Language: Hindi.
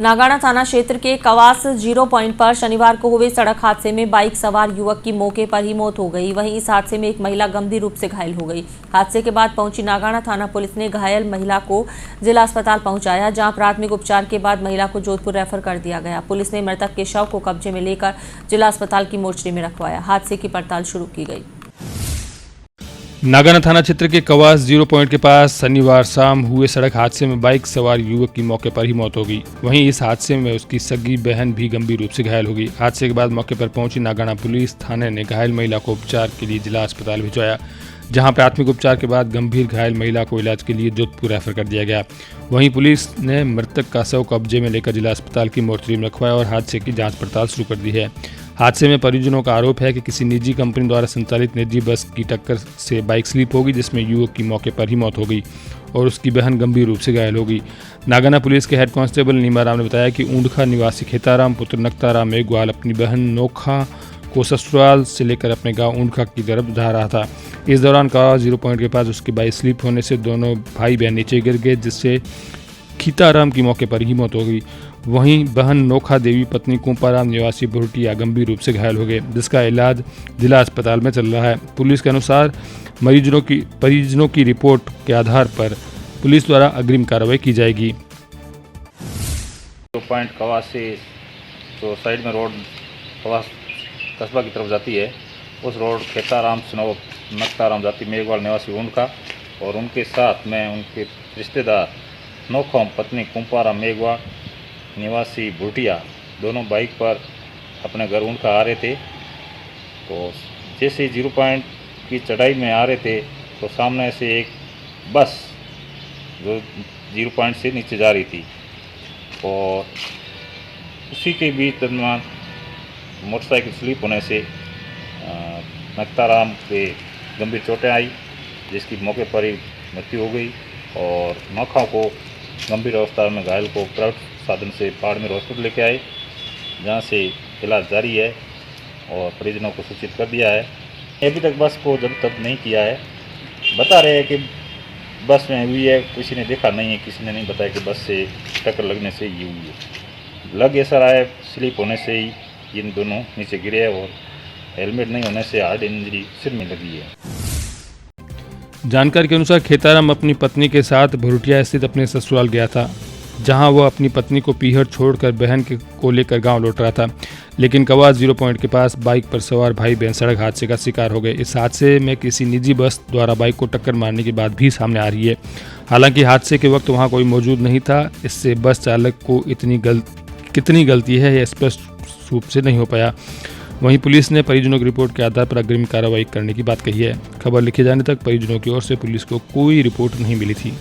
नागाना थाना क्षेत्र के कवास 0 पॉइंट पर शनिवार को हुए सड़क हादसे में बाइक सवार युवक की मौके पर ही मौत हो गई। वहीं इस हादसे में एक महिला गंभीर रूप से घायल हो गई। हादसे के बाद पहुंची नागाना थाना पुलिस ने घायल महिला को जिला अस्पताल पहुंचाया, जहां प्राथमिक उपचार के बाद महिला को जोधपुर रेफर कर दिया गया। पुलिस ने मृतक के शव को कब्जे में लेकर जिला अस्पताल की मोर्चरी में रखवाया। हादसे की पड़ताल शुरू की गई। नागाना थाना क्षेत्र के कवास 0 पॉइंट के पास शनिवार शाम हुए सड़क हादसे में बाइक सवार युवक की मौके पर ही मौत हो गई। वहीं इस हादसे में उसकी सगी बहन भी गंभीर रूप से घायल हो गई। हादसे के बाद मौके पर पहुंची नागाना पुलिस थाने ने घायल महिला को उपचार के लिए जिला अस्पताल भिजवाया, जहां प्राथमिक उपचार के बाद गंभीर घायल महिला को इलाज के लिए जोधपुर रेफर कर दिया गया। वहीं पुलिस ने मृतक का शव कब्जे में लेकर जिला अस्पताल की मोर्चरी में रखवाया और हादसे की जाँच पड़ताल शुरू कर दी है। हादसे में परिजनों का आरोप है कि किसी निजी कंपनी द्वारा संचालित निजी बस की टक्कर से बाइक स्लिप हो गई, जिसमें युवक की मौके पर ही मौत हो गई और उसकी बहन गंभीर रूप से घायल हो गई। नागाना पुलिस के हेड कांस्टेबल नीमाराम ने बताया कि ऊंडखा निवासी खेताराम पुत्र नक्ताराम मेघवाल अपनी बहन नोखा को ससुराल से लेकर अपने गांव ऊंडखा की तरफ जा रहा था। इस दौरान कवास 0 पॉइंट के पास उसकी बाइक स्लिप होने से दोनों भाई बहन नीचे गिर गए, जिससे खीताराम की मौके पर ही मौत हो गई। वहीं बहन नोखा देवी पत्नी कुंपाराम निवासी बुरटिया गंभीर रूप से घायल हो गए, जिसका इलाज जिला अस्पताल में चल रहा है। पुलिस के अनुसार परिजनों की रिपोर्ट के आधार पर पुलिस द्वारा अग्रिम कार्रवाई की जाएगी। 2 पॉइंट कवास से जो साइड में रोड कवास कस्बा की तरफ जाती है, उस रोड खेताराम स्नो नक्ताराम जाति मेघवाल निवासी उनका और उनके साथ में उनके रिश्तेदार नोखा पत्नी कुंपाराम मेघवाल निवासी बुटिया दोनों बाइक पर अपने घर उनका आ रहे थे। तो जैसे 0 पॉइंट की चढ़ाई में आ रहे थे तो सामने से एक बस जो 0 पॉइंट से नीचे जा रही थी और उसी के बीच दरमियान मोटरसाइकिल स्लिप होने से नक्ताराम पे गंभीर चोटें आई, जिसकी मौके पर ही मृत्यु हो गई और नोखा को गंभीर अवस्था में घायल को प्राइवेट साधन से बाड़मेर हॉस्पिटल लेके आए, जहां से इलाज जारी है और परिजनों को सूचित कर दिया है। अभी तक बस को जब्त नहीं किया है। बता रहे हैं कि बस में हुई है, किसी ने देखा नहीं है, किसी ने नहीं बताया कि बस से टक्कर लगने से ये हुई है। लग ऐसा रहा है स्लिप होने से ही इन दोनों नीचे गिरे और हेलमेट नहीं होने से हार्ट इंजरी सिर में लगी है। जानकारी के अनुसार खेताराम अपनी पत्नी के साथ भुरुटिया स्थित अपने ससुराल गया था, जहां वह अपनी पत्नी को पीहर छोड़कर बहन को लेकर गांव लौट रहा था। लेकिन कवास 0 पॉइंट के पास बाइक पर सवार भाई बहन सड़क हादसे का शिकार हो गए। इस हादसे में किसी निजी बस द्वारा बाइक को टक्कर मारने की बात भी सामने आ रही है। हालांकि हादसे के वक्त वहां कोई मौजूद नहीं था। इससे बस चालक को कितनी गलती है यह स्पष्ट रूप से नहीं हो पाया। वहीं पुलिस ने परिजनों की रिपोर्ट के आधार पर अग्रिम कार्रवाई करने की बात कही है। खबर लिखे जाने तक परिजनों की ओर से पुलिस को कोई रिपोर्ट नहीं मिली थी।